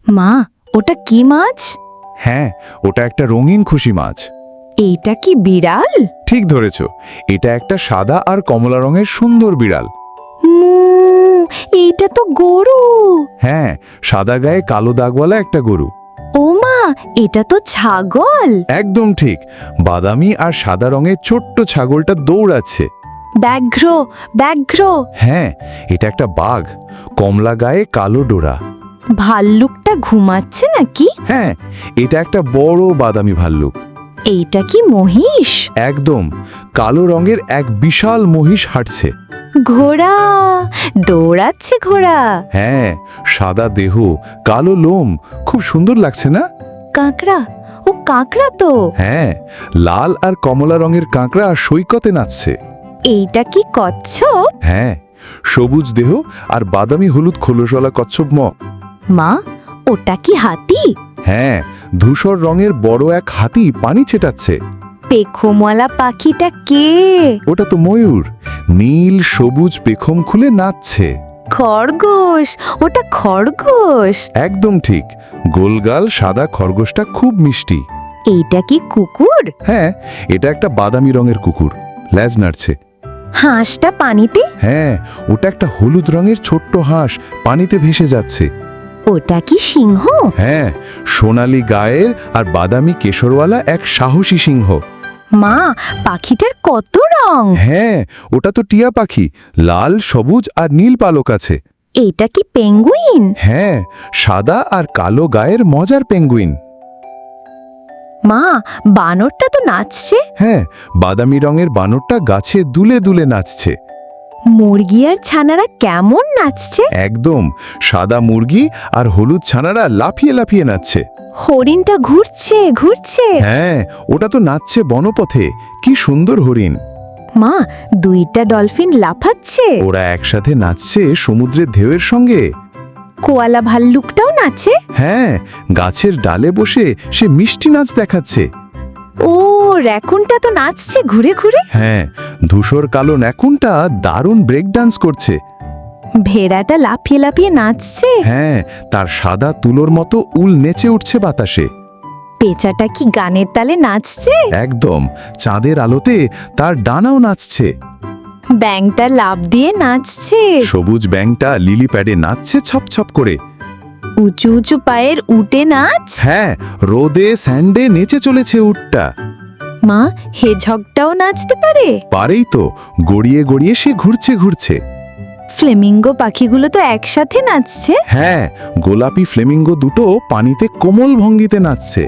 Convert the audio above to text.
মা, ওটা কি মাছ? হ্যাঁ, ওটা একটা রঙিন খুশি মাছ। এইটা কি বিড়াল? ঠিক ধরেছ, এটা একটা সাদা আর কমলা রঙের সুন্দর বিড়াল। মু, এইটা তো গরু। হ্যাঁ, সাদা গায়ে কালো দাগওয়ালা একটা গরু। ও মা, এটা তো ছাগল। একদম ঠিক, বাদামি আর সাদা রঙের ছোট্ট ছাগলটা দৌড়াচ্ছে। ব্যাঘ্র, ব্যাঘ্র। হ্যাঁ, এটা একটা বাঘ, কমলা গায়ে কালো ডোরা। ভাল্লুকটা ঘুমাচ্ছে নাকি? হ্যাঁ, এটা একটা বড় বাদামি ভাল্লুক। এইটা কি মহিষ? একদম, কালো রঙের এক বিশাল মহিষ হাঁটছে। ঘোড়া, দৌড়াচ্ছে ঘোড়া। হ্যাঁ, সাদা দেহ, কালো লোম, খুব সুন্দর লাগছে না? কাঁকড়া, ও কাঁকড়া তো। হ্যাঁ, লাল আর কমলা রঙের কাঁকড়া সৈকতে নাচছে। এইটা কি কচ্ছপ? হ্যাঁ, সবুজ দেহ আর বাদামি হলুদ খোলসওয়ালা কচ্ছপ। মা, ওটা কি হাতি? হ্যাঁ, ধূসর রঙের বড় এক হাতি পানি ছেটাচ্ছে। পেখমওয়ালা পাখিটা কে? ওটা তো ময়ূর, নীল সবুজ পেখম খুলে নাচছে। খরগোশ, ওটা খরগোশ। একদম ঠিক, গোলগাল সাদা খরগোশটা খুব মিষ্টি। এইটা কি কুকুর? হ্যাঁ, এটা একটা বাদামি রঙের কুকুর, ল্যাজ নাড়ছে। হাঁসটা পানিতে? হ্যাঁ, ওটা একটা হলুদ রঙের ছোট্ট হাঁস, পানিতে ভেসে যাচ্ছে। ওটা কি সিংহ? হ্যাঁ, সোনালী গায়ের আর বাদামি কেশরওয়ালা এক সাহসী সিংহ। মা, পাখিটার কত রং? হ্যাঁ, ওটা তো টিয়া পাখি, লাল সবুজ আর নীল পালক আছে। এইটা কি পেঙ্গুইন? হ্যাঁ, সাদা আর কালো গায়ের মজার পেঙ্গুইন। মা, বানরটা তো নাচছে। হ্যাঁ, বাদামি রঙের বানরটা গাছে দুলে দুলে নাচছে। মুরগি আর ছানারা কেমন নাচছে? একদম, সাদা মুরগি আর হলুদ ছানারা লাফিয়ে লাফিয়ে নাচছে। হরিণটা ঘুরছে ঘুরছে। হ্যাঁ, ওটা তো নাচছে বনপথে, কি সুন্দর হরিণ। মা, দুইটা ডলফিন লাফাচ্ছে। ওরা একসাথে নাচছে সমুদ্রের ঢেউয়ের সঙ্গে। কোয়ালা ভাল্লুকটাও নাচে। হ্যাঁ, গাছের ডালে বসে সে মিষ্টি নাচ দেখাচ্ছে। ও, র্যাকুনটা তো নাচছে ঘুরে ঘুরে। হ্যাঁ, ধূসর কালো ন্যাকুনটা দারুণ ব্রেক ডান্স করছে। ভেড়াটা লাফিয়ে লাফিয়ে নাচছে। হ্যাঁ, তার সাদা তুলোর মতো উল নেচে উঠছে বাতাসে। পেঁচাটা কি গানের তালে নাচছে? একদম, চাঁদের আলোতে তার ডানাও নাচছে। ব্যাঙটা লাফ দিয়ে নাচছে। সবুজ ব্যাঙটা লিলি প্যাডে নাচছে ছপ ছপ করে। উঁচু উঁচু পায়ের উটে নাচ। হ্যাঁ, রোদে স্যান্ডে নেচে চলেছে উটটা। মা, হেঝগটাও নাচতে পারে। পারেই তো, গড়িয়ে গড়িয়ে সে ঘুরছে ঘুরছে। ফ্লেমিঙ্গো পাখিগুলো তো একসাথে নাচছে। হ্যাঁ, গোলাপি ফ্লেমিঙ্গো দুটো পানিতে কোমল ভঙ্গিতে নাচছে।